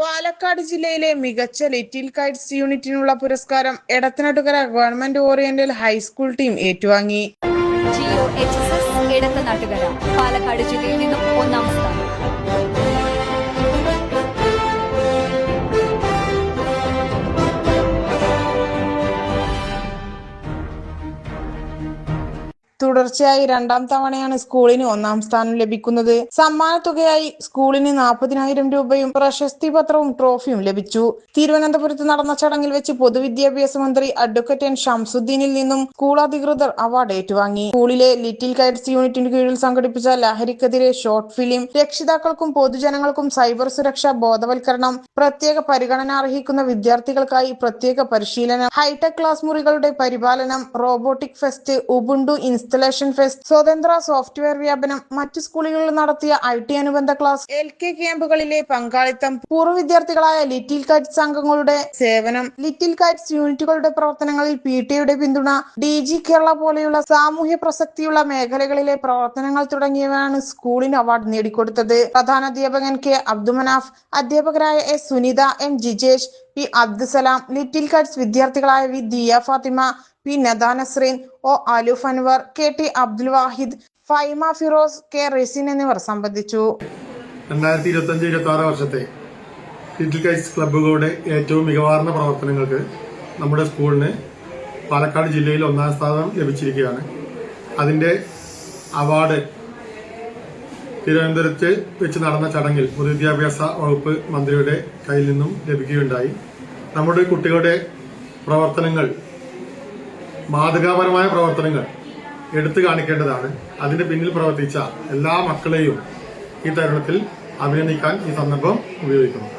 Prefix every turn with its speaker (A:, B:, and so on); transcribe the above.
A: പാലക്കാട് ജില്ലയിലെ മികച്ച little Kites യൂണിറ്റിനുള്ള പുരസ്കാരം Edathanattukara government oriental high school team ഏറ്റുവാങ്ങി.
B: GOHSS എടത്തനാട്ടുകര പാലക്കാട് ജില്ലയിൽ നിന്നും ഒന്നാം സ്ഥാനം.
A: തുടർച്ചയായി രണ്ടാം തവണയാണ് സ്കൂളിന് ഒന്നാം സ്ഥാനം ലഭിക്കുന്നത്. സമ്മാനത്തുകയായി സ്കൂളിന് 40,000 രൂപയും പ്രശസ്തി പത്രവും ട്രോഫിയും ലഭിച്ചു. തിരുവനന്തപുരത്ത് നടന്ന ചടങ്ങിൽ വെച്ച് പൊതുവിദ്യാഭ്യാസ മന്ത്രി അഡ്വക്കേറ്റ് എൻ ഷംസുദ്ദീനിൽ നിന്നും സ്കൂൾ അധികൃതർ അവാർഡ് ഏറ്റുവാങ്ങി. സ്കൂളിലെ ലിറ്റിൽ കൈറ്റ്സ് യൂണിറ്റിന് കീഴിൽ സംഘടിപ്പിച്ച ലഹരിക്കെതിരെ ഷോർട്ട് ഫിലിം, രക്ഷിതാക്കൾക്കും പൊതുജനങ്ങൾക്കും സൈബർ സുരക്ഷാ ബോധവൽക്കരണം, പ്രത്യേക പരിഗണന അർഹിക്കുന്ന വിദ്യാർത്ഥികൾക്കായി പ്രത്യേക പരിശീലനം, ഹൈടെക് ക്ലാസ് മുറികളുടെ പരിപാലനം, robotic fest, Ubuntu installation fest, സ്വതന്ത്ര സോഫ്റ്റ്വെയർ വ്യാപനം, മറ്റു സ്കൂളുകളിൽ നടത്തിയ IT അനുബന്ധ ക്ലാസ്, LK ക്യാമ്പുകളിലെ പങ്കാളിത്തം, പൂർവ്വ വിദ്യാർത്ഥികളായ ലിറ്റിൽ കൈറ്റ്സ് അംഗങ്ങളുടെ സേവനം, ലിറ്റിൽ കൈറ്റ്സ് യൂണിറ്റുകളുടെ പ്രവർത്തനങ്ങളിൽ PTയുടെ പിന്തുണ, DG കേരള പോലെയുള്ള സാമൂഹ്യ പ്രസക്തിയുള്ള മേഖലകളിലെ പ്രവർത്തനങ്ങൾ തുടങ്ങിയവയാണ് സ്കൂളിന് അവാർഡ് നേടിക്കൊടുത്തത്. പ്രധാനാധ്യാപകൻ K അബ്ദുമനാഫ്, അധ്യാപകരായ S Sunitha, M Jijesh, P Abdusalam, little kites വിദ്യാർത്ഥികളായ V Diya Fathima, P Nada Nasreen, O Aluf Anwar, KT Abdul Wahid, Faima Firoz, K Resin എന്നിവർ സംബന്ധിച്ചു.
C: 2025-26 വർഷത്തെ ലിറ്റിൽ കൈറ്റ്സ് ക്ലബ്ബുകളുടെ ഏറ്റവും മികവാർന്ന പ്രവർത്തനങ്ങൾക്ക് നമ്മുടെ സ്കൂളിന് പാലക്കാട് ജില്ലയിൽ ഒന്നാം സ്ഥാനം ലഭിച്ചിരിക്കുകയാണ്. അതിന്റെ അവാർഡ് തിരുവനന്തപുരത്ത് വെച്ച് നടന്ന ചടങ്ങിൽ പൊതുവിദ്യാഭ്യാസ വകുപ്പ് മന്ത്രിയുടെ കയ്യിൽ നിന്നും ലഭിക്കുകയുണ്ടായി. നമ്മുടെ കുട്ടികളുടെ പ്രവർത്തനങ്ങൾ, മാതൃകാപരമായ പ്രവർത്തനങ്ങൾ എടുത്തു കാണിക്കേണ്ടതാണ്. അതിന്റെ പിന്നിൽ പ്രവർത്തിച്ച എല്ലാ മക്കളെയും ഈ തരുണത്തിൽ അഭിനന്ദിക്കാൻ ഈ സന്ദർഭം ഉപയോഗിക്കുന്നു.